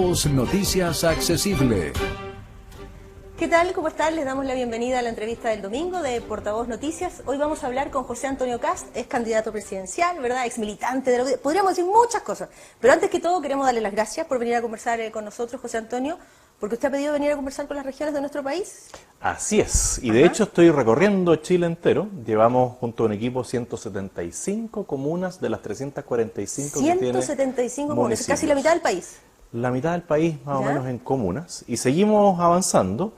Noticias Accesible. ¿Qué tal? ¿Cómo están? Les damos la bienvenida a la entrevista del domingo de Portavoz Noticias. Hoy vamos a hablar con José Antonio Cast, es candidato presidencial, ¿verdad? Ex militante de la UDI. Podríamos decir muchas cosas, pero antes que todo queremos darle las gracias por venir a conversar con nosotros, José Antonio, porque usted ha pedido venir a conversar con las regiones de nuestro país. Así es, y de hecho estoy recorriendo Chile entero. Llevamos junto a un equipo 175 comunas de las 345 que tiene 175 comunas, casi la mitad del país. La mitad del país más o menos en comunas, y seguimos avanzando.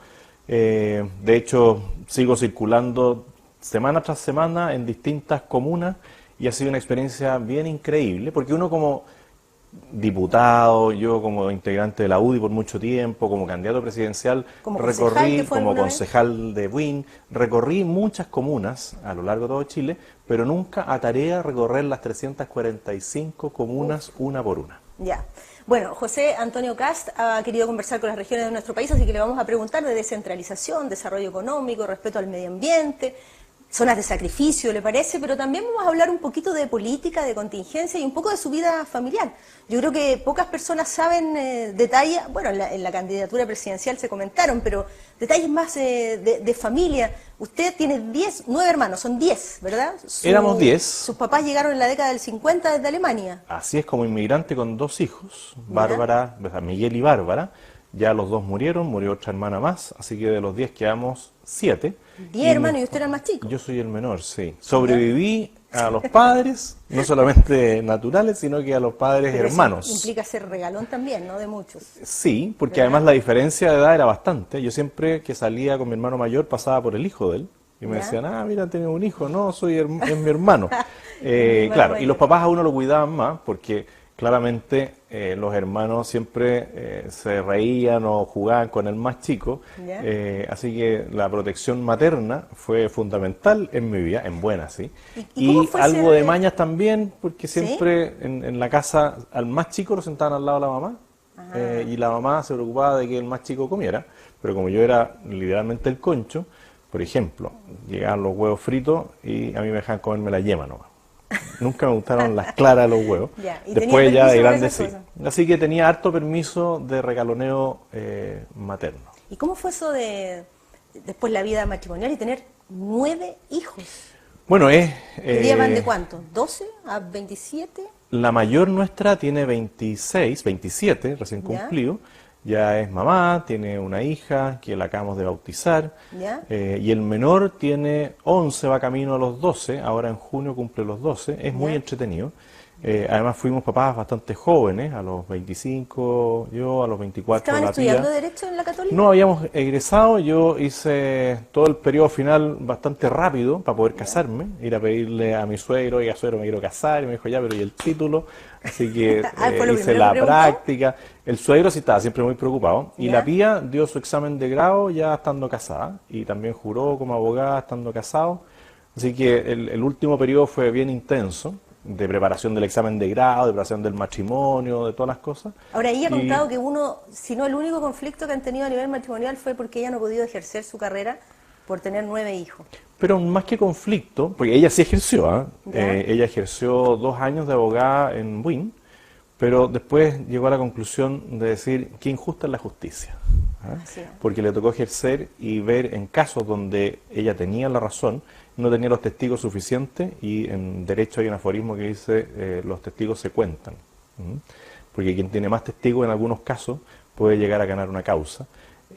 De hecho, sigo circulando semana tras semana en distintas comunas y ha sido una experiencia bien increíble, porque uno como diputado, yo como integrante de la UDI por mucho tiempo, como candidato presidencial, como concejal de Buin, recorrí muchas comunas a lo largo de todo Chile, pero nunca ataré a recorrer las 345 comunas una por una. Ya. Bueno, José Antonio Cast ha querido conversar con las regiones de nuestro país, así que le vamos a preguntar de descentralización, desarrollo económico, respeto al medio ambiente, zonas de sacrificio, ¿le parece? Pero también vamos a hablar un poquito de política, de contingencia y un poco de su vida familiar. Yo creo que pocas personas saben detalles, bueno, en la candidatura presidencial se comentaron, pero detalles más de familia. Usted tiene 9 hermanos, son 10, ¿verdad? Éramos 10. Sus papás llegaron en la década del 50 desde Alemania. Así es, como inmigrante con 2 hijos, Bárbara, Miguel y Bárbara. Ya los 2 murieron, murió otra hermana más, así que de los 10 quedamos 7. 10 hermanos y usted era el más chico. Yo soy el menor, sí. Sobreviví a los padres, no solamente naturales, sino que a los padres hermanos. Eso implica ser regalón también, ¿no? De muchos. Sí, porque además la diferencia de edad era bastante. Yo siempre que salía con mi hermano mayor pasaba por el hijo de él. Y me decían, mira, tenés un hijo. No, es mi hermano. Claro, y los papás a uno lo cuidaban más porque claramente los hermanos siempre se reían o jugaban con el más chico, así que la protección materna fue fundamental en mi vida, en buena, sí. Y algo de mañas también, porque siempre en la casa al más chico lo sentaban al lado de la mamá, y la mamá se preocupaba de que el más chico comiera, pero como yo era literalmente el concho, por ejemplo, llegaban los huevos fritos y a mí me dejaban comerme la yema nomás. Nunca me gustaron las claras de los huevos. Después ya de grande sí. Así que tenía harto permiso de regaloneo materno. ¿Y cómo fue eso de después la vida matrimonial y tener 9 hijos? Bueno, ¿hoy día van de cuánto? ¿12 a 27? La mayor nuestra tiene 27, recién cumplido. Ya es mamá, tiene una hija que la acabamos de bautizar, y el menor tiene 11, va camino a los 12, ahora en junio cumple los 12, es muy entretenido. Además fuimos papás bastante jóvenes, a los 25, yo a los 24. ¿Estaban estudiando Derecho en la Católica? No, habíamos egresado, yo hice todo el periodo final bastante rápido para poder casarme, ir a pedirle a mi suegro, oiga suegro me quiero casar, y me dijo ya, pero ¿y el título? Así que hice la práctica. El suegro sí estaba siempre muy preocupado, y la pía dio su examen de grado ya estando casada, y también juró como abogada estando casado, así que el último periodo fue bien intenso, de preparación del examen de grado, de preparación del matrimonio, de todas las cosas. Ahora, ella ha contado que si no el único conflicto que han tenido a nivel matrimonial fue porque ella no ha podido ejercer su carrera por tener 9 hijos. Pero más que conflicto, porque ella sí ejerció, ella ejerció 2 años de abogada en Buin, pero después llegó a la conclusión de decir qué injusta es la justicia. Porque le tocó ejercer y ver en casos donde ella tenía la razón, no tenía los testigos suficientes, y en derecho hay un aforismo que dice los testigos se cuentan, porque quien tiene más testigos en algunos casos puede llegar a ganar una causa,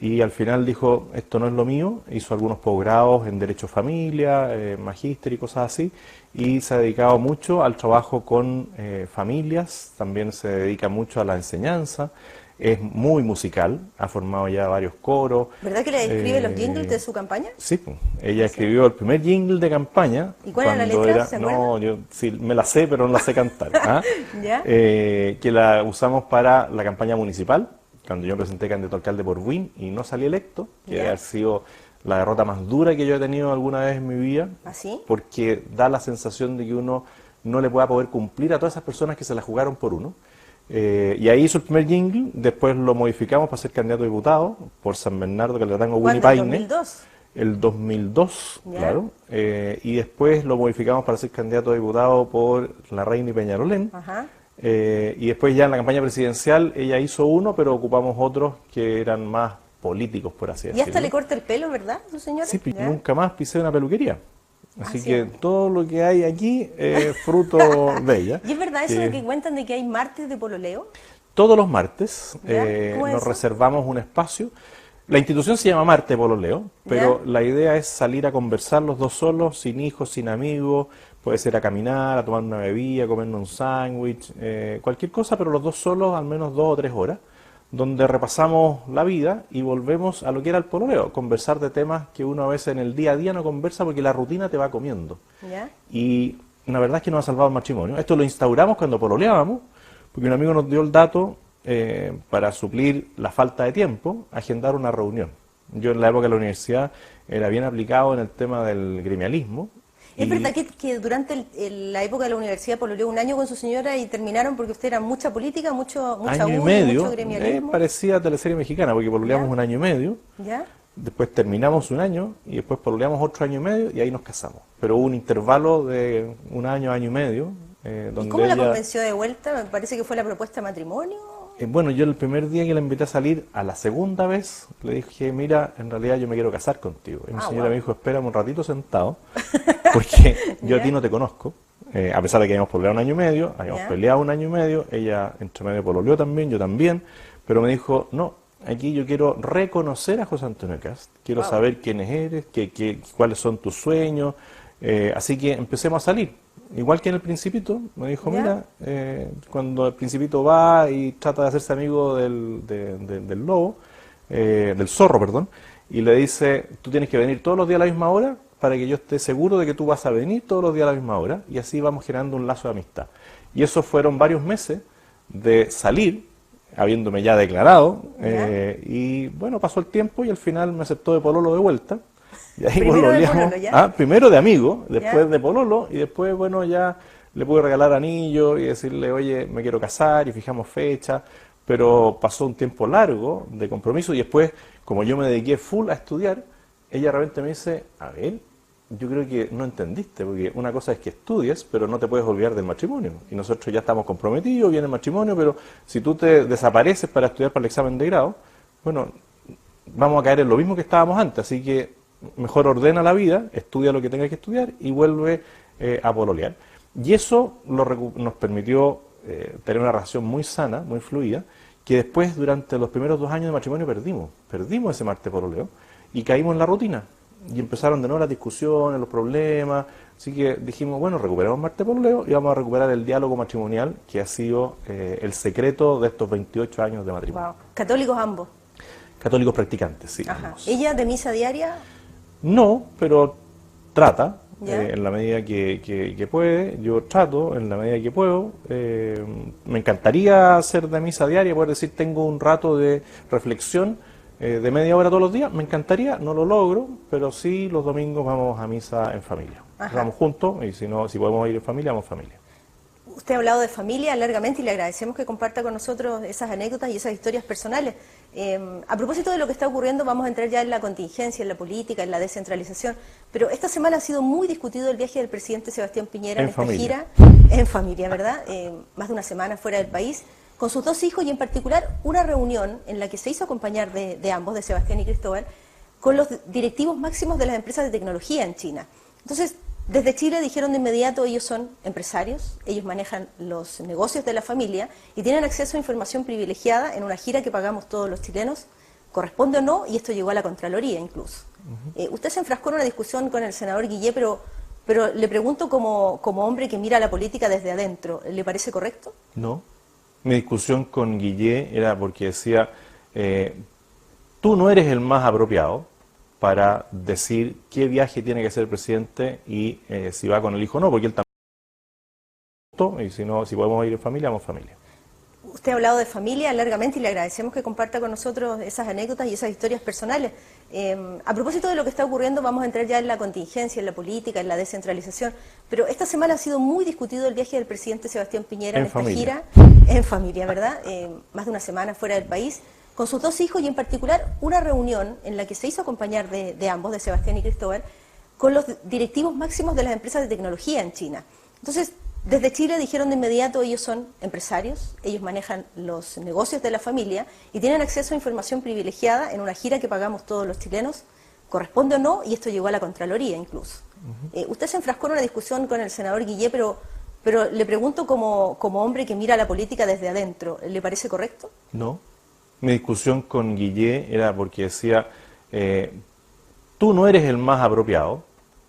y al final dijo esto no es lo mío, hizo algunos posgrados en Derecho Familia, magíster y cosas así, y se ha dedicado mucho al trabajo con familias, también se dedica mucho a la enseñanza. Es muy musical, ha formado ya varios coros. ¿Verdad que le escribe los jingles de su campaña? Sí, ella escribió el primer jingle de campaña. ¿Y cuál era la letra? ¿Se acuerda? No, yo sí me la sé, pero no la sé cantar. Que la usamos para la campaña municipal, cuando yo presenté candidato a alcalde por Buin y no salí electo, que ha sido la derrota más dura que yo he tenido alguna vez en mi vida. ¿Así? Porque da la sensación de que uno no le pueda poder cumplir a todas esas personas que se la jugaron por uno. Y ahí hizo el primer jingle, después lo modificamos para ser candidato a diputado por San Bernardo, que le tengo Winnie Paine. ¿El 2002? El 2002, claro. Y después lo modificamos para ser candidato a diputado por La Reina y Peñalolén. Y después ya en la campaña presidencial ella hizo uno, pero ocupamos otros que eran más políticos, por así decirlo. Y hasta le corta el pelo, ¿verdad, su señora? Sí, ¿Ya? nunca más pisé una peluquería. Así que es. todo lo que hay aquí es fruto de ella. ¿Y es verdad eso de que cuentan de que hay martes de pololeo? Todos los martes ¿Cómo es nos eso? reservamos un espacio. La institución se llama Marte Pololeo, pero ¿Ya? la idea es salir a conversar los dos solos, sin hijos, sin amigos. Puede ser a caminar, a tomar una bebida, a comernos un sándwich, cualquier cosa, pero los dos solos al menos 2 o 3 horas, donde repasamos la vida y volvemos a lo que era el pololeo, conversar de temas que uno a veces en el día a día no conversa porque la rutina te va comiendo. ¿Ya? Y la verdad es que nos ha salvado el matrimonio. Esto lo instauramos cuando pololeábamos, porque un amigo nos dio el dato para suplir la falta de tiempo, agendar una reunión. Yo en la época de la universidad era bien aplicado en el tema del gremialismo. ¿Es verdad que durante la época de la universidad pololeó un año con su señora y terminaron porque usted era mucha política, mucha año y U, medio, mucho gremialismo? parecía teleserie mexicana, porque pololeamos ¿Ya? un año y medio, ¿Ya? después terminamos un año y después pololeamos otro año y medio y ahí nos casamos. Pero hubo un intervalo de un año, año y medio, ¿Y donde cómo la ella... convenció de vuelta? Me parece que fue la propuesta de matrimonio. Bueno, yo el primer día que la invité a salir, a la segunda vez, le dije, mira, en realidad yo me quiero casar contigo. Y mi señora me dijo, espérame un ratito sentado, porque yo a ti no te conozco. A pesar de que habíamos pololeado un año y medio, habíamos peleado un año y medio, ella entre medio pololeó también, yo también, pero me dijo, no, aquí yo quiero reconocer a José Antonio Kast, quiero saber quiénes eres, cuáles son tus sueños, así que empecemos a salir. Igual que en El Principito, me dijo, mira, cuando el Principito va y trata de hacerse amigo del lobo, del zorro, perdón, y le dice, tú tienes que venir todos los días a la misma hora para que yo esté seguro de que tú vas a venir todos los días a la misma hora, y así vamos generando un lazo de amistad. Y eso fueron varios meses de salir, habiéndome ya declarado, y bueno, pasó el tiempo y al final me aceptó de pololo de vuelta. Y ahí Primero de pololeamos. pololo, ¿ya? Primero de amigo, después ¿Ya? de pololo, y después, bueno, ya le pude regalar anillo y decirle, oye, me quiero casar, y fijamos fecha, pero pasó un tiempo largo de compromiso, y después, como yo me dediqué full a estudiar, ella de repente me dice, a ver, yo creo que no entendiste, porque una cosa es que estudies, pero no te puedes olvidar del matrimonio, y nosotros ya estamos comprometidos, viene el matrimonio, pero si tú te desapareces para estudiar para el examen de grado, bueno, vamos a caer en lo mismo que estábamos antes, así que mejor ordena la vida, estudia lo que tenga que estudiar y vuelve a pololear. Y eso nos permitió tener una relación muy sana, muy fluida, que después, durante los primeros 2 años de matrimonio, perdimos ese martes pololeo y caímos en la rutina. Y empezaron de nuevo las discusiones, los problemas, así que dijimos, bueno, recuperamos martes pololeo y vamos a recuperar el diálogo matrimonial, que ha sido el secreto de estos 28 años de matrimonio. Wow. Católicos ambos. Católicos practicantes, sí. Ajá. Ambos. ¿Ella de misa diaria? No, pero trata ¿Ya? en la medida que puede. Yo trato en la medida que puedo. Me encantaría hacer de misa diaria, poder decir tengo un rato de reflexión de media hora todos los días. Me encantaría, no lo logro, pero sí los domingos vamos a misa en familia. Vamos juntos y si no, si podemos ir en familia, vamos en familia. Usted ha hablado de familia largamente y le agradecemos que comparta con nosotros esas anécdotas y esas historias personales. A propósito de lo que está ocurriendo, vamos a entrar ya en la contingencia, en la política, en la descentralización, pero esta semana ha sido muy discutido el viaje del presidente Sebastián Piñera en esta gira, en familia, ¿verdad? Más de una semana fuera del país, con sus 2 hijos y en particular una reunión en la que se hizo acompañar de ambos, de Sebastián y Cristóbal, con los directivos máximos de las empresas de tecnología en China. Entonces, desde Chile dijeron de inmediato, ellos son empresarios, ellos manejan los negocios de la familia y tienen acceso a información privilegiada en una gira que pagamos todos los chilenos, corresponde o no, y esto llegó a la Contraloría incluso. Usted se enfrascó en una discusión con el senador Guillé, pero le pregunto como hombre que mira la política desde adentro, ¿le parece correcto? No. Mi discusión con Guillé era porque decía, tú no eres el más apropiado para decir qué viaje tiene que hacer el presidente y si va con el hijo o no, porque él también, y si no, si podemos ir en familia, vamos en familia. Usted ha hablado de familia largamente y le agradecemos que comparta con nosotros esas anécdotas y esas historias personales. A propósito de lo que está ocurriendo, vamos a entrar ya en la contingencia, en la política, en la descentralización, pero esta semana ha sido muy discutido el viaje del presidente Sebastián Piñera en esta gira, en familia, ¿verdad? Más de una semana fuera del país, con sus 2 hijos y en particular una reunión en la que se hizo acompañar de ambos, de Sebastián y Cristóbal, con los directivos máximos de las empresas de tecnología en China. Entonces, Desde Chile dijeron de inmediato, ellos son empresarios, ellos manejan los negocios de la familia y tienen acceso a información privilegiada en una gira que pagamos todos los chilenos, corresponde o no, y esto llegó a la Contraloría incluso. Usted se enfrascó en una discusión con el senador Guillé, pero le pregunto como hombre que mira la política desde adentro, ¿le parece correcto? No. Mi discusión con Guillé era porque decía, tú no eres el más apropiado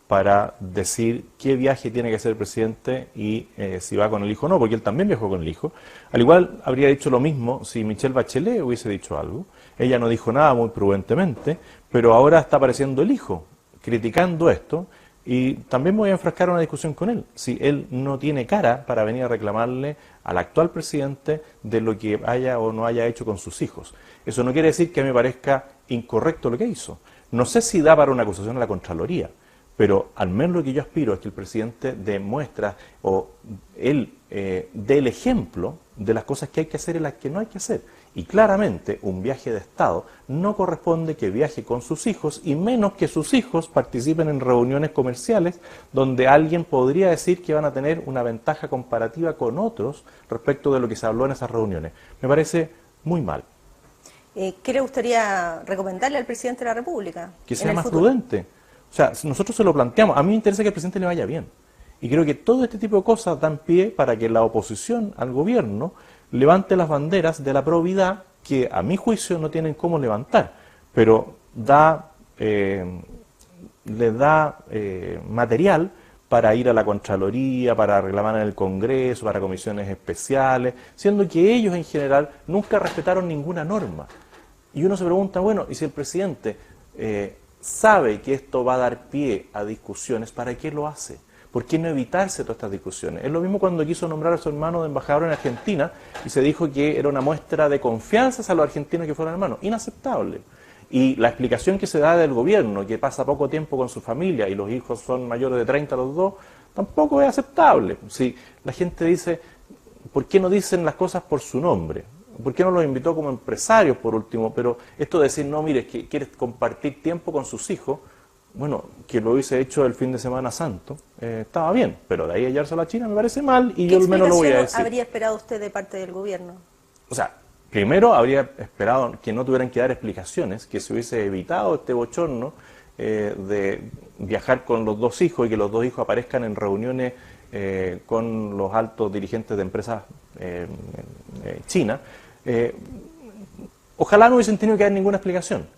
para decir qué viaje tiene que hacer el presidente y si va con el hijo o no, porque él también viajó con el hijo. Al igual habría dicho lo mismo si Michelle Bachelet hubiese dicho algo. Ella no dijo nada muy prudentemente, pero ahora está apareciendo el hijo criticando esto y también me voy a enfrascar en una discusión con él. Si él no tiene cara para venir a reclamarle al actual presidente de lo que haya o no haya hecho con sus hijos. Eso no quiere decir que me parezca incorrecto lo que hizo. No sé si da para una acusación a la Contraloría, pero al menos lo que yo aspiro es que el presidente demuestre o él dé el ejemplo de las cosas que hay que hacer y las que no hay que hacer. Y claramente un viaje de Estado no corresponde que viaje con sus hijos y menos que sus hijos participen en reuniones comerciales donde alguien podría decir que van a tener una ventaja comparativa con otros respecto de lo que se habló en esas reuniones. Me parece muy mal. ¿Qué le gustaría recomendarle al presidente de la República? Que sea más prudente. O sea, nosotros se lo planteamos. A mí me interesa que al presidente le vaya bien. Y creo que todo este tipo de cosas dan pie para que la oposición al gobierno levante las banderas de la probidad que a mi juicio no tienen cómo levantar. Pero le da material para ir a la Contraloría, para reclamar en el Congreso, para comisiones especiales, siendo que ellos en general nunca respetaron ninguna norma. Y uno se pregunta, bueno, ¿y si el presidente sabe que esto va a dar pie a discusiones, ¿para qué lo hace? ¿Por qué no evitarse todas estas discusiones? Es lo mismo cuando quiso nombrar a su hermano de embajador en Argentina y se dijo que era una muestra de confianza a los argentinos que fueran hermanos. Inaceptable. Y la explicación que se da del gobierno, que pasa poco tiempo con su familia y los hijos son mayores de 30 los dos, tampoco es aceptable. Si la gente dice, ¿por qué no dicen las cosas por su nombre? ¿Por qué no los invitó como empresarios por último? Pero esto de decir, no, mire, es que quieres compartir tiempo con sus hijos, bueno, que lo hubiese hecho el fin de Semana Santo, estaba bien, pero de ahí a hallarse a la China me parece mal y yo al menos lo voy a decir. ¿Qué habría esperado usted de parte del gobierno? O sea, primero habría esperado que no tuvieran que dar explicaciones, que se hubiese evitado este bochorno de viajar con los dos hijos y que los dos hijos aparezcan en reuniones con los altos dirigentes de empresas chinas. Ojalá no hubiesen tenido que dar ninguna explicación.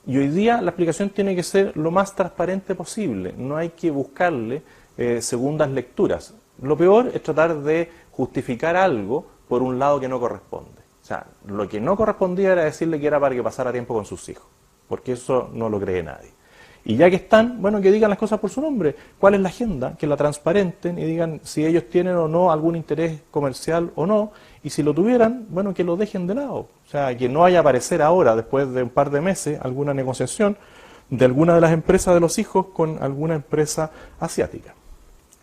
Y hoy día la explicación tiene que ser lo más transparente posible. No hay que buscarle segundas lecturas. Lo peor es tratar de justificar algo por un lado que no corresponde. O sea, lo que no correspondía era decirle que era para que pasara tiempo con sus hijos, porque eso no lo cree nadie. Y ya que están, bueno, que digan las cosas por su nombre. ¿Cuál es la agenda? Que la transparenten y digan si ellos tienen o no algún interés comercial o no. Y si lo tuvieran, bueno, que lo dejen de lado. O sea, que no vaya a aparecer ahora, después de un par de meses, alguna negociación de alguna de las empresas de los hijos con alguna empresa asiática.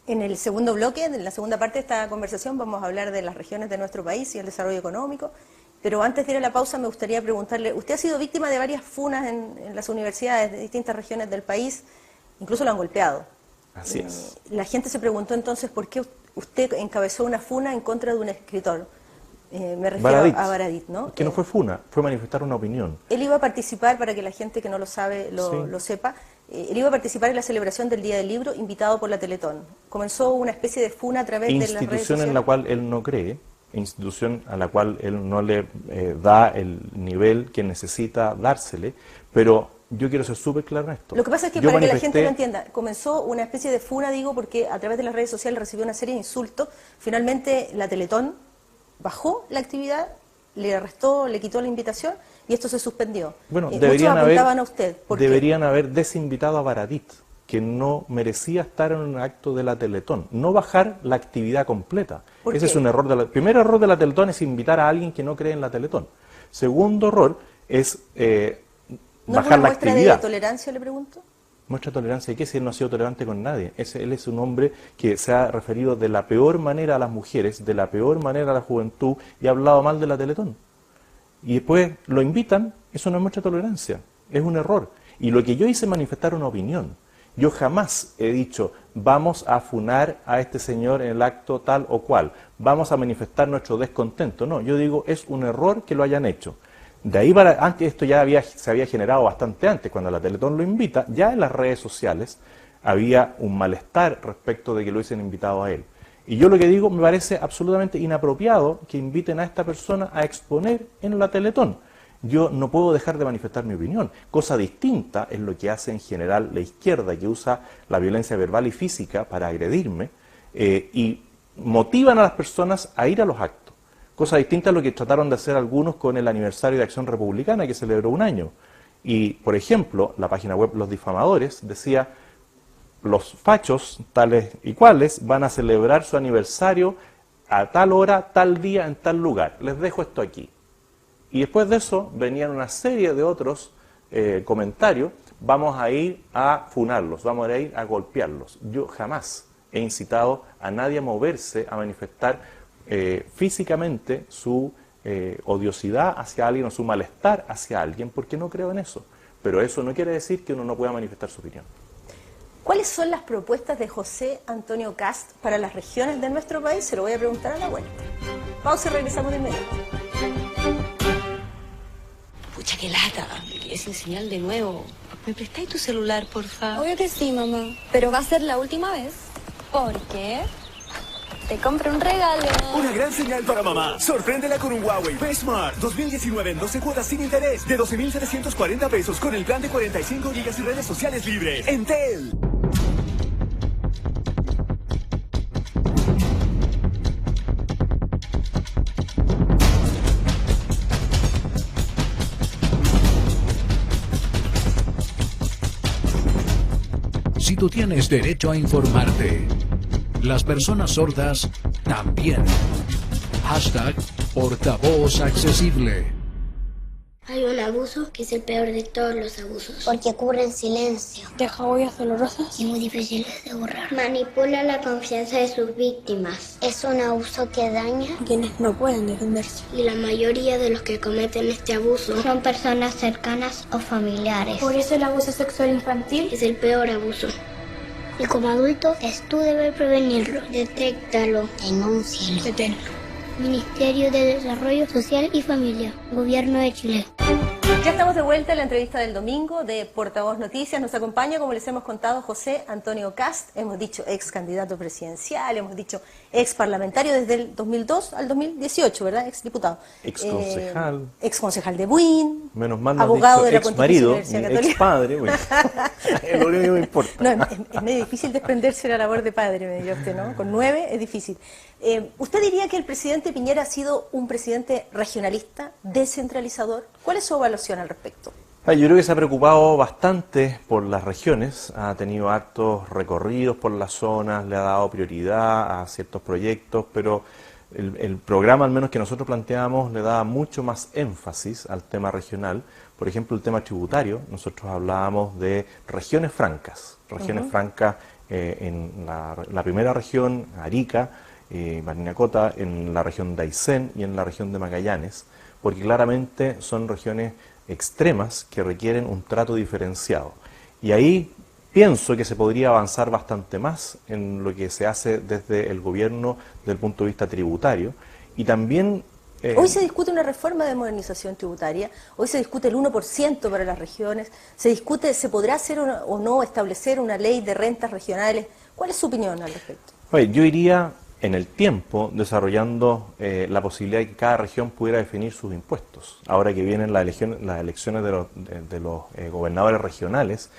En el segundo bloque, en la segunda parte de esta conversación, vamos a hablar de las regiones de nuestro país y el desarrollo económico. Pero antes de ir a la pausa me gustaría preguntarle, usted ha sido víctima de varias funas en las universidades de distintas regiones del país, incluso lo han golpeado. Así es. La gente se preguntó entonces por qué usted encabezó una funa en contra de un escritor. Me refiero a Baradit, ¿no? Que no fue funa, fue manifestar una opinión. Él iba a participar, para que la gente que no lo sabe lo sepa, él iba a participar en la celebración del Día del Libro, invitado por la Teletón. Comenzó una especie de funa a través de las redes sociales. Institución en la cual él no cree, institución a la cual él no le da el nivel que necesita dársele, pero yo quiero ser súper claro en esto. Lo que pasa es que para que la gente lo entienda, comenzó una especie de funa, digo, porque a través de las redes sociales recibió una serie de insultos. Finalmente la Teletón bajó la actividad, le arrestó, le quitó la invitación y esto se suspendió. Bueno, muchos apuntaban a usted. Deberían haber desinvitado a Baradit, que no merecía estar en un acto de la Teletón, no bajar la actividad completa. Ese es un error. El primer error de la Teletón es invitar a alguien que no cree en la Teletón. Segundo error es bajar la actividad. ¿No es una muestra de tolerancia, le pregunto? ¿Muestra tolerancia de qué? Si él no ha sido tolerante con nadie. Él es un hombre que se ha referido de la peor manera a las mujeres, de la peor manera a la juventud y ha hablado mal de la Teletón. Y después lo invitan, eso no es muestra tolerancia, es un error. Y lo que yo hice es manifestar una opinión. Yo jamás he dicho, vamos a funar a este señor en el acto tal o cual, vamos a manifestar nuestro descontento. No, yo digo, es un error que lo hayan hecho. De ahí para antes, esto ya se había generado bastante antes, cuando la Teletón lo invita, ya en las redes sociales había un malestar respecto de que lo hubiesen invitado a él. Y yo lo que digo, me parece absolutamente inapropiado que inviten a esta persona a exponer en la Teletón. Yo no puedo dejar de manifestar mi opinión. Cosa distinta es lo que hace en general la izquierda, que usa la violencia verbal y física para agredirme y motivan a las personas a ir a los actos. Cosa distinta es lo que trataron de hacer algunos con el aniversario de Acción Republicana, que celebró un año. Y, por ejemplo, la página web Los Difamadores decía: los fachos, tales y cuales, van a celebrar su aniversario a tal hora, tal día, en tal lugar. Les dejo esto aquí. Y después de eso venían una serie de otros comentarios: vamos a ir a funarlos, vamos a ir a golpearlos. Yo jamás he incitado a nadie a moverse, a manifestar físicamente su odiosidad hacia alguien o su malestar hacia alguien, porque no creo en eso. Pero eso no quiere decir que uno no pueda manifestar su opinión. ¿Cuáles son las propuestas de José Antonio Kast para las regiones de nuestro país? Se lo voy a preguntar a la vuelta. Pausa y regresamos de inmediato. Pucha, qué lata. Es sin señal de nuevo. ¿Me prestáis tu celular, porfa? Obvio que sí, mamá. Pero va a ser la última vez. Porque te compro un regalo. Una gran señal para mamá. Sorpréndela con un Huawei P Smart 2019 en 12 cuotas sin interés de 12,740 pesos con el plan de 45 gigas y redes sociales libres. Entel. Si tú tienes derecho a informarte, las personas sordas también. Hashtag portavoz accesible. Hay un abuso que es el peor de todos los abusos. Porque ocurre en silencio. Deja huellas dolorosas. Y muy difíciles de borrar. Manipula la confianza de sus víctimas. Es un abuso que daña A quienes no pueden defenderse. y la mayoría de los que cometen este abuso son personas cercanas o familiares. Por eso el abuso sexual infantil Es el peor abuso. Y como adulto, es tu deber prevenirlo. Detéctalo. Denúncialo. deténlo. Ministerio de Desarrollo Social y Familia. Gobierno de Chile. Ya estamos de vuelta en la entrevista del domingo de Portavoz Noticias. Nos acompaña, como les hemos contado, José Antonio Kast. Hemos dicho ex candidato presidencial, hemos dicho ex parlamentario desde el 2002 al 2018, ¿verdad? Ex diputado. Ex concejal. Ex concejal de Buin. Menos mal no has abogado dicho de la ex marido, Pontificia Universidad ex Católica. padre. Bueno, es lo único que me importa. No, es medio difícil desprenderse de la labor de padre, me diría usted, ¿no? Con 9 es difícil. ¿Usted diría que el presidente Piñera ha sido un presidente regionalista, descentralizador? ¿Cuál es su evaluación al respecto? Yo creo que se ha preocupado bastante por las regiones, ha tenido hartos recorridos por las zonas, le ha dado prioridad a ciertos proyectos, pero el programa, al menos que nosotros planteamos, le da mucho más énfasis al tema regional. Por ejemplo, el tema tributario, nosotros hablábamos de regiones francas, francas en la primera región, Arica, Parinacota, en la región de Aysén y en la región de Magallanes, porque claramente son regiones extremas que requieren un trato diferenciado. Y ahí pienso que se podría avanzar bastante más en lo que se hace desde el gobierno desde el punto de vista tributario. Y también... Hoy se discute una reforma de modernización tributaria, hoy se discute el 1% para las regiones, se discute, ¿se podrá hacer o no establecer una ley de rentas regionales? ¿Cuál es su opinión al respecto? Oye, yo iría en el tiempo desarrollando la posibilidad de que cada región pudiera definir sus impuestos. Ahora que vienen las elecciones de los gobernadores regionales,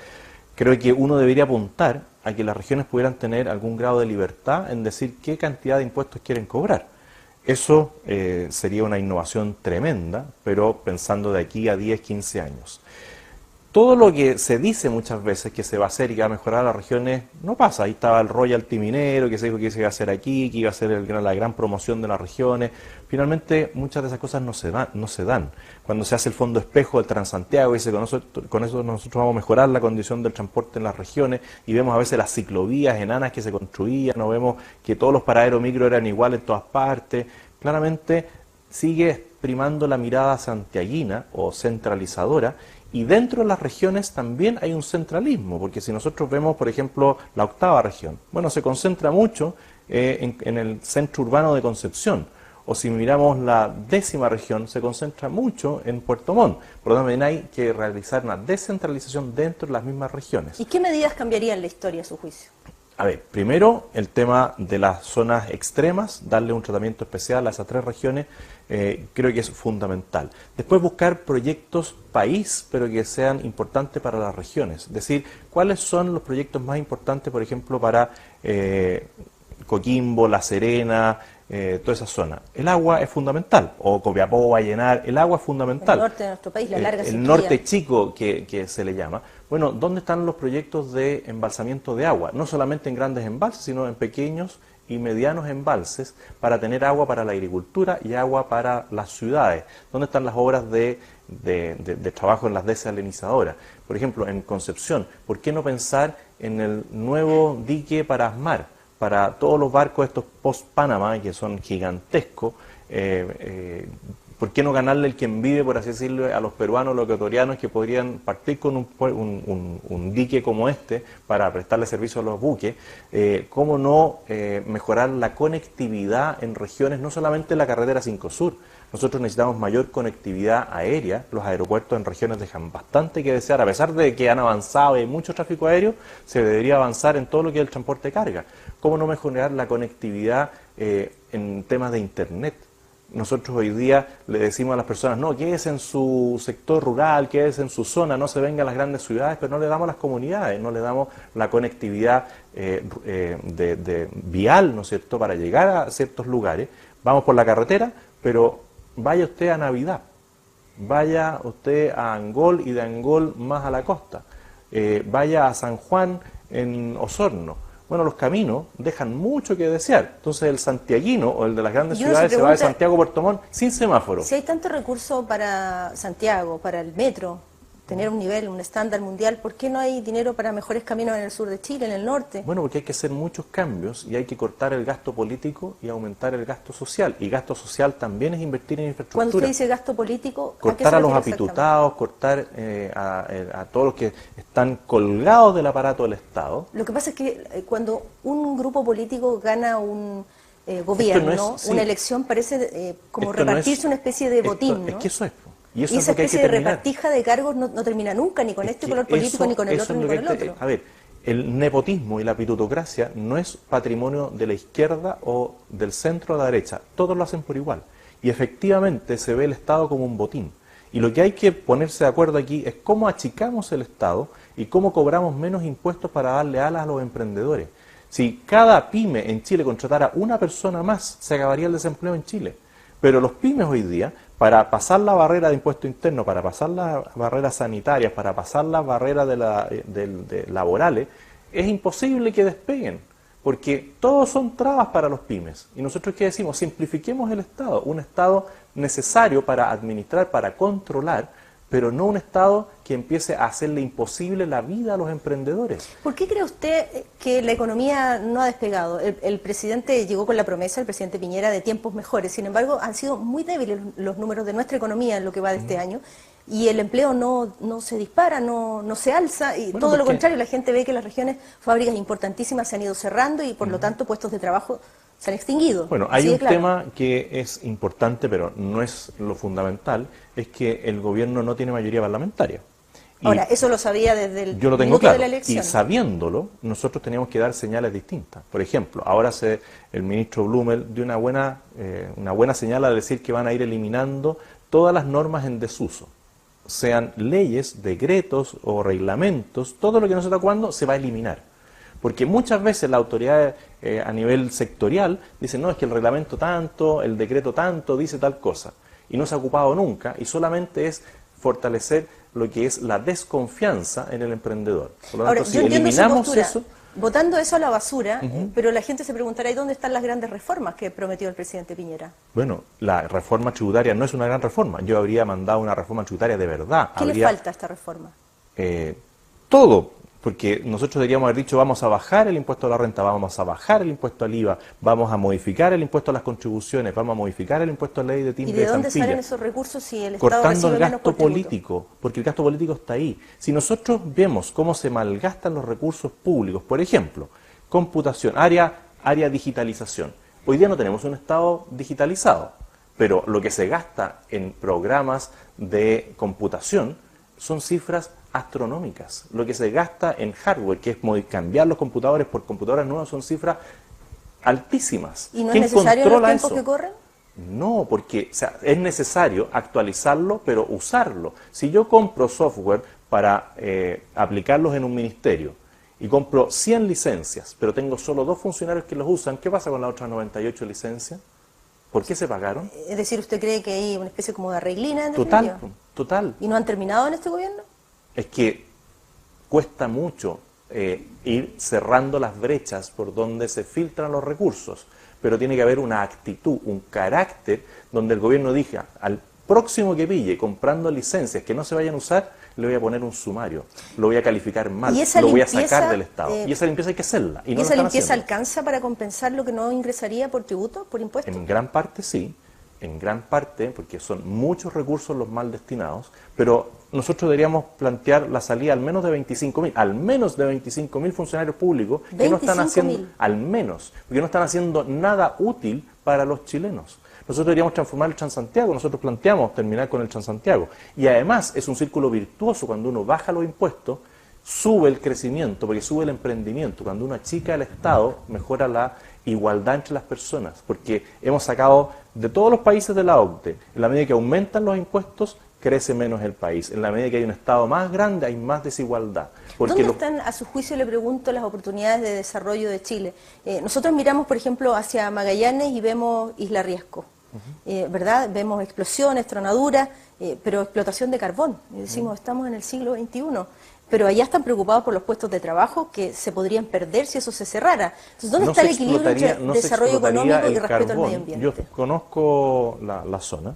creo que uno debería apuntar a que las regiones pudieran tener algún grado de libertad en decir qué cantidad de impuestos quieren cobrar. Eso sería una innovación tremenda, pero pensando de aquí a 10, 15 años. Todo lo que se dice muchas veces que se va a hacer y que va a mejorar las regiones, no pasa. Ahí estaba el royalty minero, que se dijo que se iba a hacer aquí, que iba a ser la gran promoción de las regiones. Finalmente, muchas de esas cosas no se dan. Cuando se hace el fondo espejo del Transantiago, dice con eso nosotros vamos a mejorar la condición del transporte en las regiones, y vemos a veces las ciclovías enanas que se construían, o vemos que todos los paraderos micro eran iguales en todas partes. Claramente sigue primando la mirada santiaguina o centralizadora, y dentro de las regiones también hay un centralismo, porque si nosotros vemos, por ejemplo, la octava región, bueno, se concentra mucho en el centro urbano de Concepción, o si miramos la 10ª región, se concentra mucho en Puerto Montt. Por lo tanto, también hay que realizar una descentralización dentro de las mismas regiones. ¿Y qué medidas cambiarían la historia a su juicio? A ver, primero el tema de las zonas extremas, darle un tratamiento especial a esas 3 regiones, creo que es fundamental. Después buscar proyectos país, pero que sean importantes para las regiones. Es decir, ¿cuáles son los proyectos más importantes, por ejemplo, para Coquimbo, La Serena, toda esa zona? El agua es fundamental, o Copiapó, Vallenar, el agua es fundamental. El norte de nuestro país, la larga el sequía. norte chico que se le llama. Bueno, ¿dónde están los proyectos de embalsamiento de agua? No solamente en grandes embalses, sino en pequeños y medianos embalses para tener agua para la agricultura y agua para las ciudades. ¿Dónde están las obras de trabajo en las desalinizadoras? Por ejemplo, en Concepción, ¿por qué no pensar en el nuevo dique para Asmar? Para todos los barcos estos post-Panamá, que son gigantescos, ¿por qué no ganarle el quien vive, por así decirlo, a los peruanos, los ecuatorianos, que podrían partir con un dique como este para prestarle servicio a los buques? ¿Cómo no mejorar la conectividad en regiones, no solamente la carretera 5 Sur? Nosotros necesitamos mayor conectividad aérea. Los aeropuertos en regiones dejan bastante que desear. A pesar de que han avanzado y hay mucho tráfico aéreo, se debería avanzar en todo lo que es el transporte de carga. ¿Cómo no mejorar la conectividad en temas de Internet? Nosotros hoy día le decimos a las personas, no, quédese en su sector rural, quédese en su zona, no se venga a las grandes ciudades, pero no le damos las comunidades, no le damos la conectividad vial, ¿no es cierto?, para llegar a ciertos lugares. Vamos por la carretera, pero vaya usted a Navidad, vaya usted a Angol y de Angol más a la costa, vaya a San Juan en Osorno. Bueno, los caminos dejan mucho que desear. Entonces el santiaguino o el de las grandes ciudades se va de Santiago a Puerto Montt sin semáforo. Si hay tanto recurso para Santiago, para el metro, tener un nivel, un estándar mundial, ¿por qué no hay dinero para mejores caminos en el sur de Chile, en el norte? Bueno, porque hay que hacer muchos cambios y hay que cortar el gasto político y aumentar el gasto social. Y gasto social también es invertir en infraestructura. Cuando usted dice gasto político, cortar a los apitutados, cortar a todos los que están colgados del aparato del Estado. Lo que pasa es que cuando un grupo político gana un gobierno, una elección, parece como repartirse una especie de botín, ¿no? Es que eso es. Y esa especie de repartija de cargos no termina nunca, ni con este color político, ni con el otro, ni con el otro. A ver, el nepotismo y la pitutocracia no es patrimonio de la izquierda o del centro a la derecha. Todos lo hacen por igual. Y efectivamente se ve el Estado como un botín. Y lo que hay que ponerse de acuerdo aquí es cómo achicamos el Estado y cómo cobramos menos impuestos para darle alas a los emprendedores. Si cada pyme en Chile contratara una persona más, se acabaría el desempleo en Chile. Pero los pymes hoy día, para pasar la barrera de impuesto interno, para pasar las barreras sanitarias, para pasar las barreras laborales, es imposible que despeguen, porque todos son trabas para los pymes. Y nosotros, ¿qué decimos? Simplifiquemos el Estado, un Estado necesario para administrar, para controlar, pero no un Estado que empiece a hacerle imposible la vida a los emprendedores. ¿Por qué cree usted que la economía no ha despegado? El presidente llegó con la promesa, el presidente Piñera, de tiempos mejores. Sin embargo, han sido muy débiles los números de nuestra economía en lo que va de este año. Y el empleo no se dispara, no se alza. Y todo lo contrario, la gente ve que las regiones, fábricas importantísimas se han ido cerrando y por lo tanto puestos de trabajo se han extinguido. Bueno, hay un tema que es importante, pero no es lo fundamental, es que el gobierno no tiene mayoría parlamentaria. Ahora, eso lo sabía desde el yo lo tengo minuto claro, de la elección. Y sabiéndolo, nosotros teníamos que dar señales distintas. Por ejemplo, ahora el ministro Blumel dio una buena señal al decir que van a ir eliminando todas las normas en desuso. Sean leyes, decretos o reglamentos, todo lo que no se está ocupando se va a eliminar. Porque muchas veces la autoridad a nivel sectorial dice, no, es que el reglamento tanto, el decreto tanto, dice tal cosa. Y no se ha ocupado nunca, y solamente es fortalecer lo que es la desconfianza en el emprendedor. Por lo tanto, si eliminamos eso... Votando eso a la basura, pero la gente se preguntará, ¿y dónde están las grandes reformas que prometió el presidente Piñera? Bueno, la reforma tributaria no es una gran reforma. Yo habría mandado una reforma tributaria de verdad. ¿Qué le falta a esta reforma? Todo. Porque nosotros deberíamos haber dicho, vamos a bajar el impuesto a la renta, vamos a bajar el impuesto al IVA, vamos a modificar el impuesto a las contribuciones, vamos a modificar el impuesto a la ley de timbre ¿Y de de dónde estampilla. salen esos recursos si el Estado Cortando recibe el menos gasto por tributo? político, porque el gasto político está ahí. Si nosotros vemos cómo se malgastan los recursos públicos, por ejemplo, computación, área digitalización. Hoy día no tenemos un Estado digitalizado, pero lo que se gasta en programas de computación son cifras astronómicas. Lo que se gasta en hardware, que es cambiar los computadores por computadoras nuevas, son cifras altísimas. ¿Y no es ¿Quién necesario en los controla tiempos eso? que corren? No, porque es necesario actualizarlo, pero usarlo. Si yo compro software para aplicarlos en un ministerio y compro 100 licencias, pero tengo solo 2 funcionarios que los usan, ¿qué pasa con las otras 98 licencias? ¿Por qué se pagaron? Es decir, ¿usted cree que hay una especie como de arreglina en Total, definitiva? total. ¿Y no han terminado en este gobierno? Es que cuesta mucho ir cerrando las brechas por donde se filtran los recursos, pero tiene que haber una actitud, un carácter, donde el gobierno diga, al próximo que pille comprando licencias que no se vayan a usar, le voy a poner un sumario, lo voy a calificar mal, lo voy a sacar del Estado. Y esa limpieza hay que hacerla. ¿Y esa limpieza alcanza para compensar lo que no ingresaría por tributo, por impuestos? En gran parte sí, en gran parte, porque son muchos recursos los mal destinados, pero nosotros deberíamos plantear la salida al menos de 25.000 funcionarios públicos que no están haciendo, al menos, porque no están haciendo nada útil para los chilenos. Nosotros deberíamos transformar el Transantiago, nosotros planteamos terminar con el Transantiago. Y además es un círculo virtuoso cuando uno baja los impuestos, sube el crecimiento, porque sube el emprendimiento. Cuando uno achica el Estado, mejora la igualdad entre las personas, porque hemos sacado de todos los países de la OCDE, en la medida que aumentan los impuestos, crece menos el país. En la medida que hay un Estado más grande, hay más desigualdad. ¿Dónde están, a su juicio, le pregunto, las oportunidades de desarrollo de Chile? Nosotros miramos, por ejemplo, hacia Magallanes y vemos Isla Riesco, ¿verdad? Vemos explosiones, tronaduras, pero explotación de carbón. Y decimos, estamos en el siglo XXI. Pero allá están preocupados por los puestos de trabajo que se podrían perder si eso se cerrara. Entonces, ¿dónde está el equilibrio entre desarrollo económico y respeto al medio ambiente? Yo conozco la zona.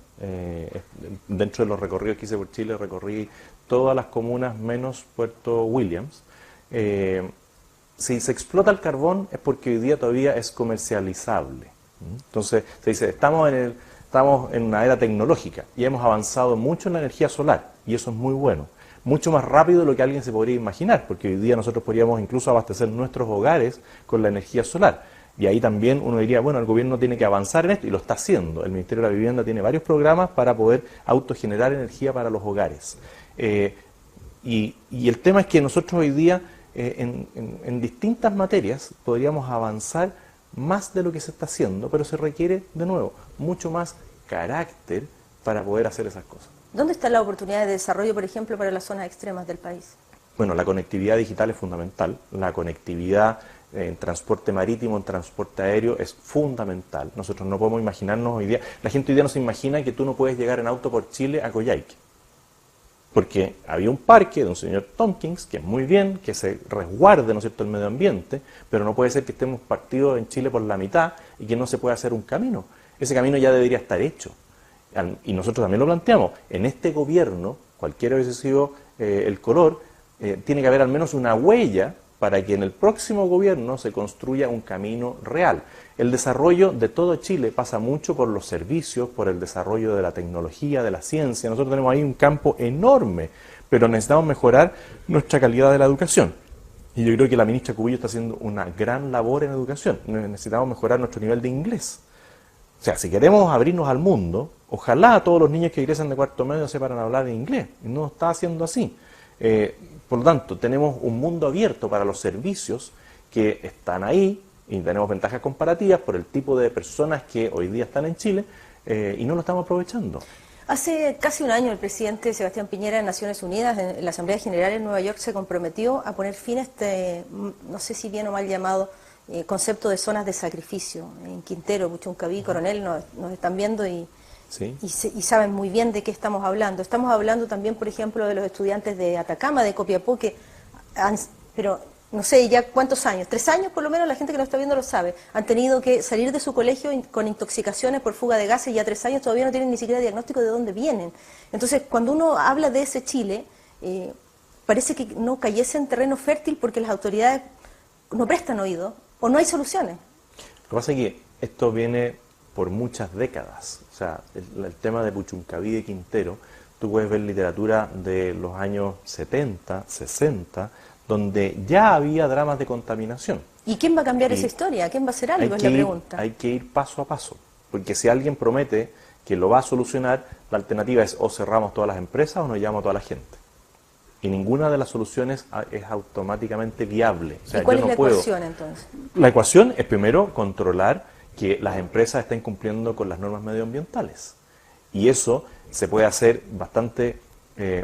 Dentro de los recorridos que hice por Chile, recorrí todas las comunas menos Puerto Williams. Si se explota el carbón es porque hoy día todavía es comercializable. Entonces, se dice, estamos en una era tecnológica y hemos avanzado mucho en la energía solar, y eso es muy bueno. Mucho más rápido de lo que alguien se podría imaginar, porque hoy día nosotros podríamos incluso abastecer nuestros hogares con la energía solar. Y ahí también uno diría, bueno, el gobierno tiene que avanzar en esto, y lo está haciendo. El Ministerio de la Vivienda tiene varios programas para poder autogenerar energía para los hogares. Y el tema es que nosotros hoy día, en distintas materias, podríamos avanzar más de lo que se está haciendo, pero se requiere, de nuevo, mucho más carácter para poder hacer esas cosas. ¿Dónde está la oportunidad de desarrollo, por ejemplo, para las zonas extremas del país? Bueno, la conectividad digital es fundamental. La conectividad en transporte marítimo, en transporte aéreo es fundamental. Nosotros no podemos imaginarnos hoy día, la gente hoy día no se imagina que tú no puedes llegar en auto por Chile a Coyhaique. Porque había un parque de un señor Tompkins, que es muy bien, que se resguarde, ¿no es cierto?, el medio ambiente, pero no puede ser que estemos partidos en Chile por la mitad y que no se pueda hacer un camino. Ese camino ya debería estar hecho. Y nosotros también lo planteamos. En este gobierno, cualquiera hubiese sido el color, tiene que haber al menos una huella para que en el próximo gobierno se construya un camino real. El desarrollo de todo Chile pasa mucho por los servicios, por el desarrollo de la tecnología, de la ciencia. Nosotros tenemos ahí un campo enorme, pero necesitamos mejorar nuestra calidad de la educación. Y yo creo que la ministra Cubillo está haciendo una gran labor en educación. Necesitamos mejorar nuestro nivel de inglés. O sea, si queremos abrirnos al mundo, ojalá todos los niños que egresan de cuarto medio sepan hablar inglés. Y no está haciendo así. Por lo tanto, tenemos un mundo abierto para los servicios que están ahí y tenemos ventajas comparativas por el tipo de personas que hoy día están en Chile y no lo estamos aprovechando. Hace casi un año el presidente Sebastián Piñera en Naciones Unidas, en la Asamblea General en Nueva York, se comprometió a poner fin a este, no sé si bien o mal llamado, concepto de zonas de sacrificio. En Quintero, Puchuncaví, Coronel nos están viendo y saben muy bien de qué estamos hablando. Estamos hablando también, por ejemplo, de los estudiantes de Atacama, de Copiapó, que pero no sé ya cuántos años, 3 años por lo menos, la gente que nos está viendo lo sabe, han tenido que salir de su colegio con intoxicaciones por fuga de gases, y ya 3 años todavía no tienen ni siquiera diagnóstico de dónde vienen. Entonces, cuando uno habla de ese Chile, parece que no cayese en terreno fértil porque las autoridades no prestan oído o no hay soluciones. Lo que pasa es que esto viene por muchas décadas. O sea, el tema de Puchuncaví de Quintero, tú puedes ver literatura de los años 70, 60, donde ya había dramas de contaminación. ¿Y quién va a cambiar esa historia? ¿Quién va a hacer algo? Es la pregunta. Hay que ir paso a paso, porque si alguien promete que lo va a solucionar, la alternativa es o cerramos todas las empresas o nos llevamos a toda la gente. Y ninguna de las soluciones es automáticamente viable. O sea, ¿Y cuál yo es no la puedo. ecuación entonces? La ecuación es primero controlar que las empresas estén cumpliendo con las normas medioambientales. Y eso se puede hacer bastante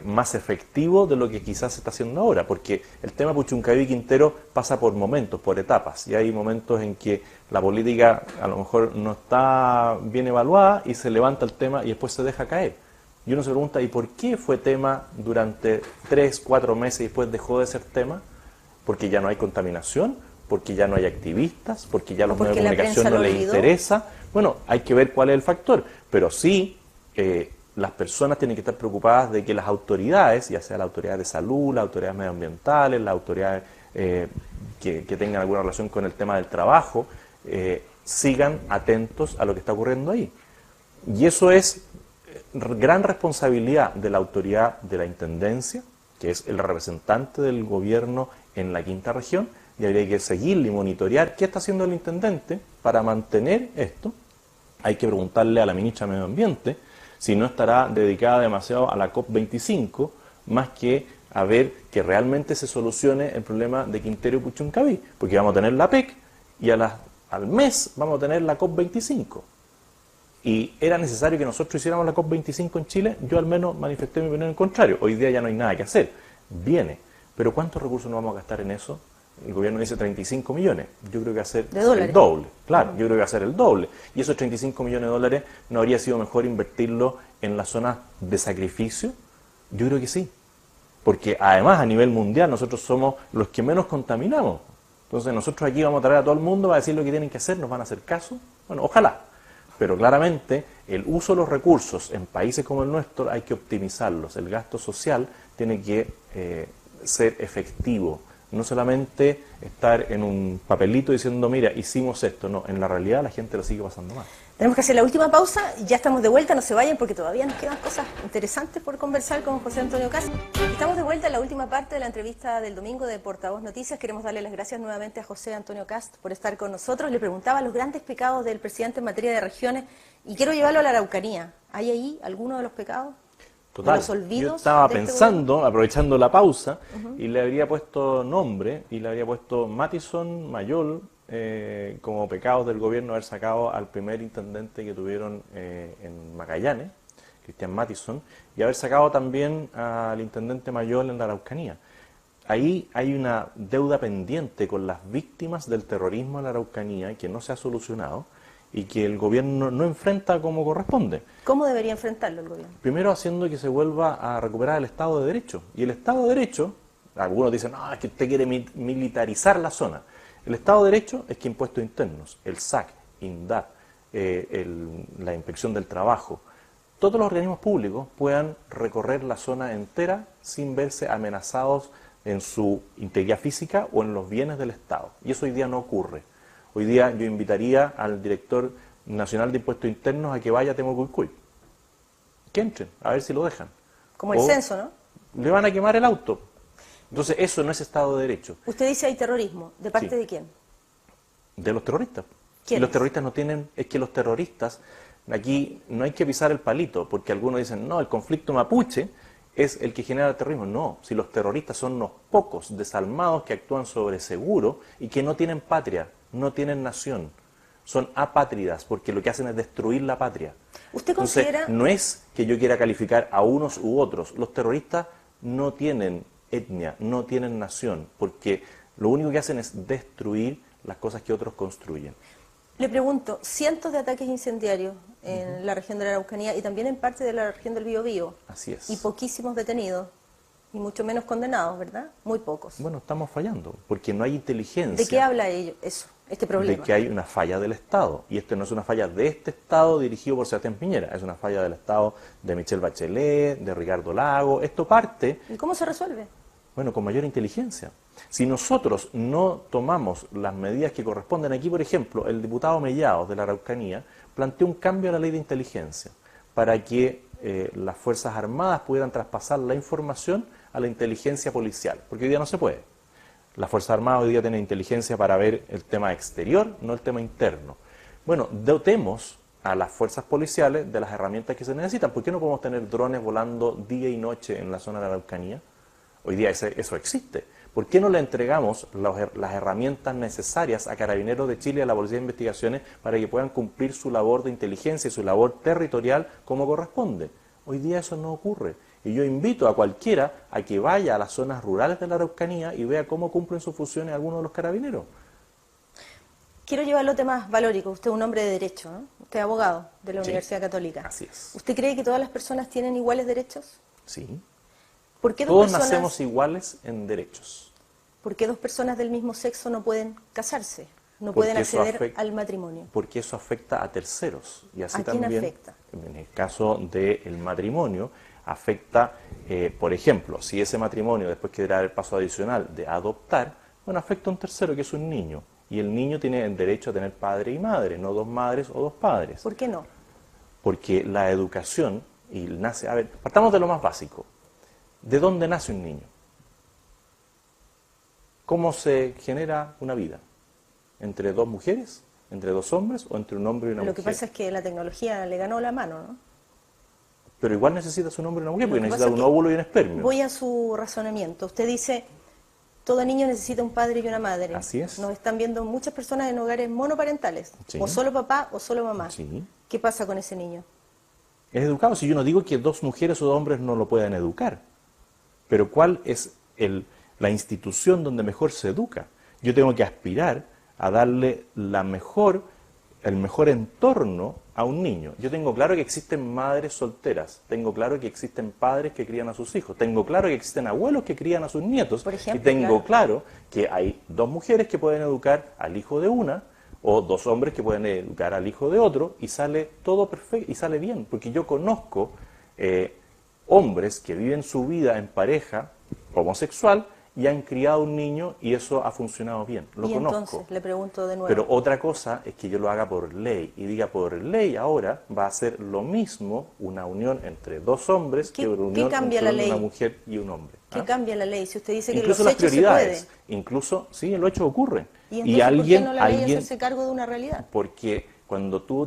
más efectivo de lo que quizás se está haciendo ahora, porque el tema Puchuncaví Quintero pasa por momentos, por etapas, y hay momentos en que la política a lo mejor no está bien evaluada y se levanta el tema y después se deja caer. Y uno se pregunta, ¿y por qué fue tema durante 3, 4 meses y después dejó de ser tema? Porque ya no hay contaminación, porque ya no hay activistas, porque ya a los medios de comunicación no les interesa. Bueno, hay que ver cuál es el factor, pero sí las personas tienen que estar preocupadas de que las autoridades, ya sea la autoridad de salud, las autoridades medioambientales, las autoridades que tengan alguna relación con el tema del trabajo, sigan atentos a lo que está ocurriendo ahí. Y eso es gran responsabilidad de la autoridad de la Intendencia, que es el representante del gobierno en la quinta región, y habría que seguirle y monitorear qué está haciendo el intendente para mantener esto. Hay que preguntarle a la ministra de Medio Ambiente si no estará dedicada demasiado a la COP25, más que a ver que realmente se solucione el problema de Quintero y Puchuncaví, porque vamos a tener la PEC y al mes vamos a tener la COP25. Y era necesario que nosotros hiciéramos la COP25 en Chile. Yo al menos manifesté mi opinión en contrario. Hoy día ya no hay nada que hacer. Viene. Pero ¿cuántos recursos nos vamos a gastar en eso? El gobierno dice 35 millones. Yo creo que va a ser el doble. Claro, yo creo que va a ser el doble. Y esos 35 millones de dólares, ¿no habría sido mejor invertirlo en las zonas de sacrificio? Yo creo que sí. Porque además a nivel mundial nosotros somos los que menos contaminamos. Entonces nosotros aquí vamos a traer a todo el mundo, va a decir lo que tienen que hacer, ¿nos van a hacer caso? Bueno, ojalá. Pero claramente el uso de los recursos en países como el nuestro hay que optimizarlos. El gasto social tiene que ser efectivo. No solamente estar en un papelito diciendo, mira, hicimos esto. No, en la realidad la gente lo sigue pasando mal. Tenemos que hacer la última pausa, ya estamos de vuelta, no se vayan porque todavía nos quedan cosas interesantes por conversar con José Antonio Kast. Estamos de vuelta en la última parte de la entrevista del domingo de Portavoz Noticias. Queremos darle las gracias nuevamente a José Antonio Kast por estar con nosotros. Le preguntaba los grandes pecados del presidente en materia de regiones y quiero llevarlo a la Araucanía. ¿Hay ahí alguno de los pecados? Total, los olvidos yo estaba de pensando, aprovechando la pausa, y le habría puesto nombre, y le habría puesto Mattison, Mayol, como pecados del gobierno haber sacado al primer intendente que tuvieron en Magallanes, Cristian Mattison, y haber sacado también al intendente Mayol en la Araucanía. Ahí hay una deuda pendiente con las víctimas del terrorismo en la Araucanía que no se ha solucionado, y que el gobierno no enfrenta como corresponde. ¿Cómo debería enfrentarlo el gobierno? Primero haciendo que se vuelva a recuperar el Estado de Derecho. Y el Estado de Derecho, algunos dicen, no, es que usted quiere militarizar la zona. El Estado de Derecho es que impuestos internos, el SAC, INDAP, la Inspección del Trabajo, todos los organismos públicos puedan recorrer la zona entera sin verse amenazados en su integridad física o en los bienes del Estado. Y eso hoy día no ocurre. Hoy día yo invitaría al director nacional de impuestos internos a que vaya a Temucuicui. Que entren, a ver si lo dejan. Como el censo, ¿no? Le van a quemar el auto. Entonces eso no es Estado de Derecho. Usted dice hay terrorismo. ¿De parte Sí. de quién? De los terroristas. ¿Quiénes? Y los terroristas no tienen, es que los terroristas, aquí no hay que pisar el palito, porque algunos dicen, no, el conflicto mapuche es el que genera el terrorismo. No, si los terroristas son unos pocos desalmados que actúan sobre seguro y que no tienen patria, no tienen nación, son apátridas, porque lo que hacen es destruir la patria. ¿Usted Entonces, considera...? no es que yo quiera calificar a unos u otros, los terroristas no tienen etnia, no tienen nación, porque lo único que hacen es destruir las cosas que otros construyen. Le pregunto, cientos de ataques incendiarios en la región de la Araucanía y también en parte de la región del Biobío. Así es. Y poquísimos detenidos, y mucho menos condenados, ¿verdad? Muy pocos. Bueno, estamos fallando, porque no hay inteligencia. ¿De qué habla eso, este problema? De que hay una falla del Estado. Y esto no es una falla de este Estado dirigido por Sebastián Piñera, es una falla del Estado de Michelle Bachelet, de Ricardo Lago. Esto parte... ¿Y cómo se resuelve? Bueno, con mayor inteligencia. Si nosotros no tomamos las medidas que corresponden, aquí por ejemplo, el diputado Mellado de la Araucanía planteó un cambio a la ley de inteligencia para que las Fuerzas Armadas pudieran traspasar la información a la inteligencia policial, porque hoy día no se puede. Las Fuerzas Armadas hoy día tienen inteligencia para ver el tema exterior, no el tema interno. Bueno, dotemos a las fuerzas policiales de las herramientas que se necesitan. ¿Por qué no podemos tener drones volando día y noche en la zona de la Araucanía? Hoy día eso existe. ¿Por qué no le entregamos las herramientas necesarias a Carabineros de Chile y a la Policía de Investigaciones para que puedan cumplir su labor de inteligencia y su labor territorial como corresponde? Hoy día eso no ocurre. Y yo invito a cualquiera a que vaya a las zonas rurales de la Araucanía y vea cómo cumplen sus funciones algunos de los carabineros. Quiero llevarlo a temas valóricos. Usted es un hombre de derecho, ¿no? Usted es abogado de la Universidad Católica. Así es. ¿Usted cree que todas las personas tienen iguales derechos? Sí. ¿Por qué Todos nacemos iguales en derechos. ¿Por qué dos personas del mismo sexo no pueden casarse? No pueden acceder al matrimonio. Porque eso afecta a terceros. Y así ¿A quién también, afecta? en el caso del matrimonio, afecta, por ejemplo, si ese matrimonio después quiere dar el paso adicional de adoptar, bueno, afecta a un tercero que es un niño. Y el niño tiene el derecho a tener padre y madre, no dos madres o dos padres. ¿Por qué no? Porque la educación, y nace, a ver, partamos de lo más básico. ¿De dónde nace un niño? ¿Cómo se genera una vida? ¿Entre dos mujeres? ¿Entre dos hombres? ¿O entre un hombre y una mujer? Lo que pasa es que la tecnología le ganó la mano, ¿no? Pero igual necesitas un hombre y una mujer, porque Lo que necesitas pasa un es que óvulo y un espermio. Voy a su razonamiento. Usted dice, todo niño necesita un padre y una madre. Así es. Nos están viendo muchas personas en hogares monoparentales. Sí. O solo papá o solo mamá. Sí. ¿Qué pasa con ese niño? Es educado. Si yo no digo que dos mujeres o dos hombres no lo puedan educar. Pero ¿cuál es la institución donde mejor se educa? Yo tengo que aspirar a darle el mejor entorno a un niño. Yo tengo claro que existen madres solteras, tengo claro que existen padres que crían a sus hijos, tengo claro que existen abuelos que crían a sus nietos, Por ejemplo, y tengo claro que hay dos mujeres que pueden educar al hijo de una, o dos hombres que pueden educar al hijo de otro, y sale todo perfecto, y sale bien, porque yo conozco hombres que viven su vida en pareja homosexual y han criado un niño y eso ha funcionado bien. Lo conozco. Entonces, le pregunto de nuevo. Pero otra cosa es que yo lo haga por ley y diga por ley ahora va a ser lo mismo una unión entre dos hombres que una unión cambia entre la ley? una mujer y un hombre. ¿Qué cambia la ley? Si usted dice que Incluso los las hechos prioridades, se puede. incluso, sí, los hechos ocurren. ¿Y entonces por qué no la ley alguien, hacerse cargo de una realidad? porque cuando tú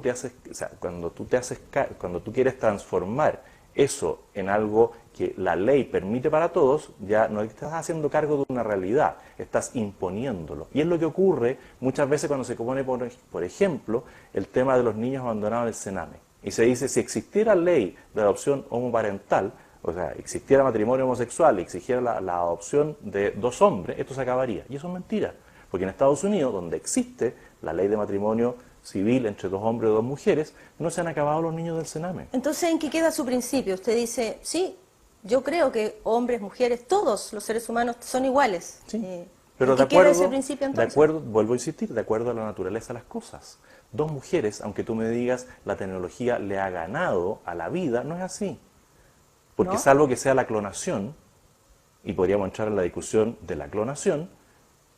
tú quieres transformar eso en algo que la ley permite para todos, ya no estás haciendo cargo de una realidad, estás imponiéndolo. Y es lo que ocurre muchas veces cuando se pone, por ejemplo, el tema de los niños abandonados en el Sename. Y se dice, si existiera ley de adopción homoparental, o sea, existiera matrimonio homosexual y exigiera la adopción de dos hombres, esto se acabaría. Y eso es mentira, porque en Estados Unidos, donde existe la ley de matrimonio civil entre dos hombres o dos mujeres, no se han acabado los niños del Sename. Entonces, ¿en qué queda su principio? Usted dice, sí, yo creo que hombres, mujeres, todos los seres humanos son iguales. Sí. Pero ¿en qué queda ese principio entonces? vuelvo a insistir, de acuerdo a la naturaleza de las cosas. Dos mujeres, aunque tú me digas la tecnología le ha ganado a la vida, no es así. Porque ¿No? salvo que sea la clonación, y podríamos entrar en la discusión de la clonación,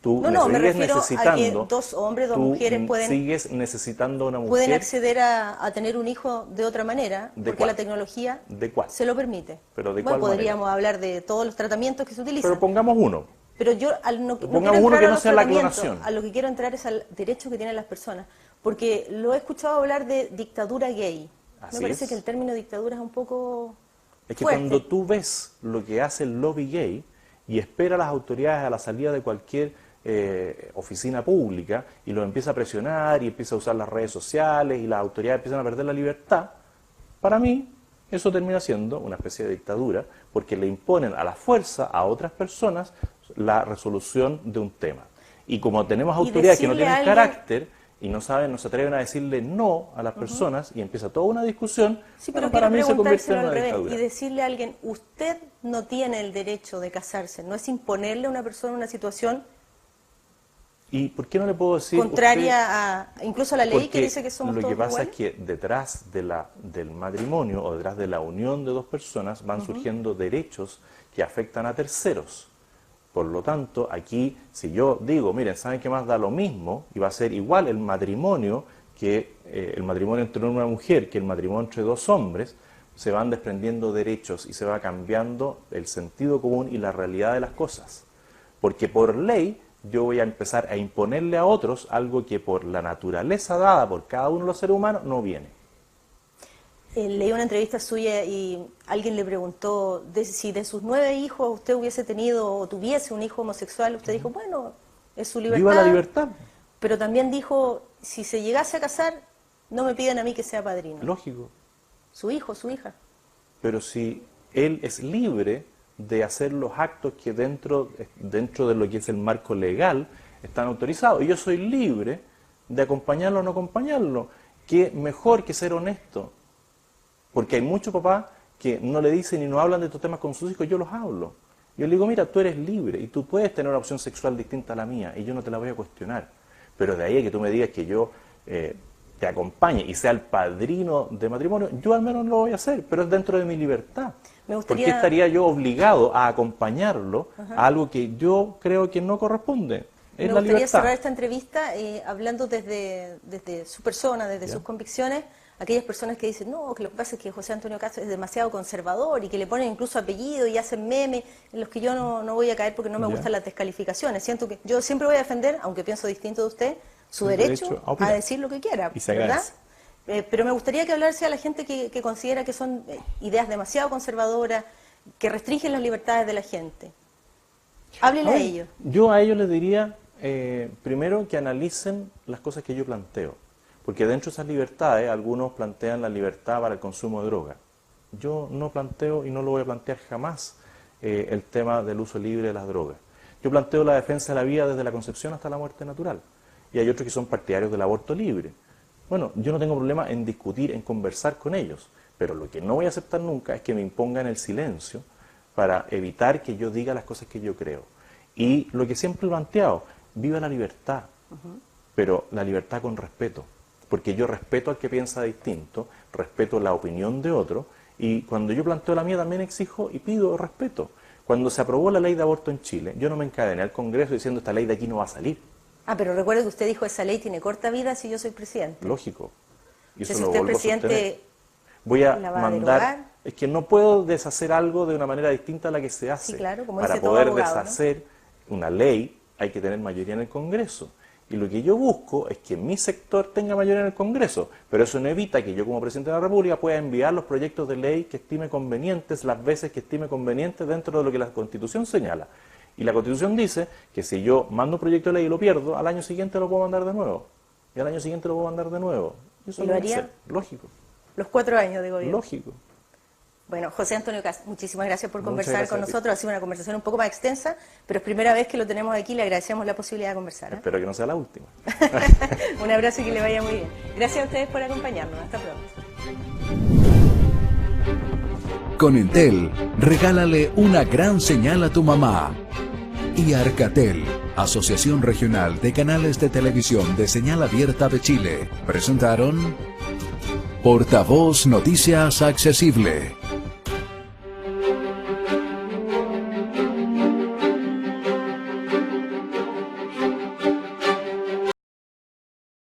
tú me sigues refiero necesitando, a que dos hombres, dos mujeres sigues necesitando una mujer. pueden acceder a tener un hijo de otra manera, ¿De porque cuál? la tecnología ¿De cuál? se lo permite. ¿Pero de bueno, cuál podríamos hablar de todos los tratamientos que se utilizan. Pero pongamos uno. Pero yo no Pongamos quiero uno entrar que a no los sea la tratamientos, clonación. a lo que quiero entrar es al derecho que tienen las personas, porque lo he escuchado hablar de dictadura gay. Así Me parece es. que el término dictadura es un poco Es que fuerte. cuando tú ves lo que hace el lobby gay y espera a las autoridades a la salida de cualquier oficina pública y los empieza a presionar y empieza a usar las redes sociales y las autoridades empiezan a perder la libertad, para mí eso termina siendo una especie de dictadura porque le imponen a la fuerza a otras personas la resolución de un tema. Y como tenemos autoridades que no decirle tienen a alguien- carácter y no saben, no se atreven a decirle no a las personas y empieza toda una discusión, Sí, pero bueno, para quiero mí se convierte en preguntárselo una al revés dictadura. y decirle a alguien, usted no tiene el derecho de casarse, no es imponerle a una persona una situación ¿Y por qué no le puedo decir contraria a incluso a la ley que Porque dice que somos lo todos que pasa iguales? es que detrás del matrimonio o detrás de la unión de dos personas van surgiendo derechos que afectan a terceros. Por lo tanto, aquí, si yo digo, miren, ¿saben qué más da lo mismo? Y va a ser igual el matrimonio el matrimonio entre una mujer que el matrimonio entre dos hombres, se van desprendiendo derechos y se va cambiando el sentido común y la realidad de las cosas. Porque por ley yo voy a empezar a imponerle a otros algo que por la naturaleza dada por cada uno de los seres humanos no viene. Leí una entrevista suya y alguien le preguntó si de sus 9 hijos usted hubiese tenido o tuviese un hijo homosexual. Usted dijo, bueno, es su libertad. ¡Viva la libertad! Pero también dijo, si se llegase a casar, no me piden a mí que sea padrino. Lógico. Su hijo, su hija. Pero si él es libre de hacer los actos que dentro de lo que es el marco legal están autorizados, y yo soy libre de acompañarlo o no acompañarlo, ¿qué mejor que ser honesto? Porque hay muchos papás que no le dicen y no hablan de estos temas con sus hijos, yo los hablo. Yo le digo, mira, tú eres libre y tú puedes tener una opción sexual distinta a la mía y yo no te la voy a cuestionar. Pero de ahí a que tú me digas que yo te acompañe y sea el padrino de matrimonio, yo al menos lo voy a hacer, pero es dentro de mi libertad. ¿Por qué estaría yo obligado a acompañarlo a algo que yo creo que no corresponde? Es Me la gustaría libertad. cerrar esta entrevista hablando desde su persona, desde sus convicciones. Aquellas personas que dicen, no, que lo que pasa es que José Antonio Cast es demasiado conservador y que le ponen incluso apellido y hacen memes en los que yo no voy a caer porque no me gustan las descalificaciones. Siento que yo siempre voy a defender, aunque pienso distinto de usted, su derecho a decir lo que quiera, ¿verdad? Pero me gustaría que hablarse a la gente que considera que son ideas demasiado conservadoras, que restringen las libertades de la gente. Háblele a ellos. Yo a ellos les diría, primero, que analicen las cosas que yo planteo. Porque dentro de esas libertades, algunos plantean la libertad para el consumo de droga. Yo no planteo y no lo voy a plantear jamás el tema del uso libre de las drogas. Yo planteo la defensa de la vida desde la concepción hasta la muerte natural. Y hay otros que son partidarios del aborto libre. Bueno, yo no tengo problema en discutir, en conversar con ellos. Pero lo que no voy a aceptar nunca es que me impongan el silencio para evitar que yo diga las cosas que yo creo. Y lo que siempre he planteado, viva la libertad, pero la libertad con respeto. Porque yo respeto al que piensa distinto, respeto la opinión de otro, y cuando yo planteo la mía también exijo y pido respeto. Cuando se aprobó la ley de aborto en Chile, yo no me encadené al Congreso diciendo esta ley de aquí no va a salir. Ah, pero recuerde que usted dijo esa ley tiene corta vida si yo soy presidente. Lógico. Y eso si lo usted es vuelvo a sostener. presidente, voy a ¿la va a mandar... derogar? Es que no puedo deshacer algo de una manera distinta a la que se hace. Sí, claro, como para dice todo poder abogado, deshacer una ley hay que tener mayoría en el Congreso. Y lo que yo busco es que mi sector tenga mayoría en el Congreso, pero eso no evita que yo como Presidente de la República pueda enviar los proyectos de ley que estime convenientes las veces que estime convenientes dentro de lo que la Constitución señala. Y la Constitución dice que si yo mando un proyecto de ley y lo pierdo, al año siguiente lo puedo mandar de nuevo. Y al año siguiente lo puedo mandar de nuevo. Y eso ¿Y lo lo voy a haría? hacer. Lógico. Los 4 años de gobierno. Lógico. Bueno, José Antonio Cast, muchísimas gracias por Muchas conversar gracias con a ti. nosotros. Ha sido una conversación un poco más extensa, pero es primera vez que lo tenemos aquí. Le agradecemos la posibilidad de conversar. Espero que no sea la última. Un abrazo y que le vaya muy bien. Gracias a ustedes por acompañarnos. Hasta pronto. Con Entel, regálale una gran señal a tu mamá. Y Arcatel, Asociación Regional de Canales de Televisión de Señal Abierta de Chile, presentaron Portavoz Noticias Accesible.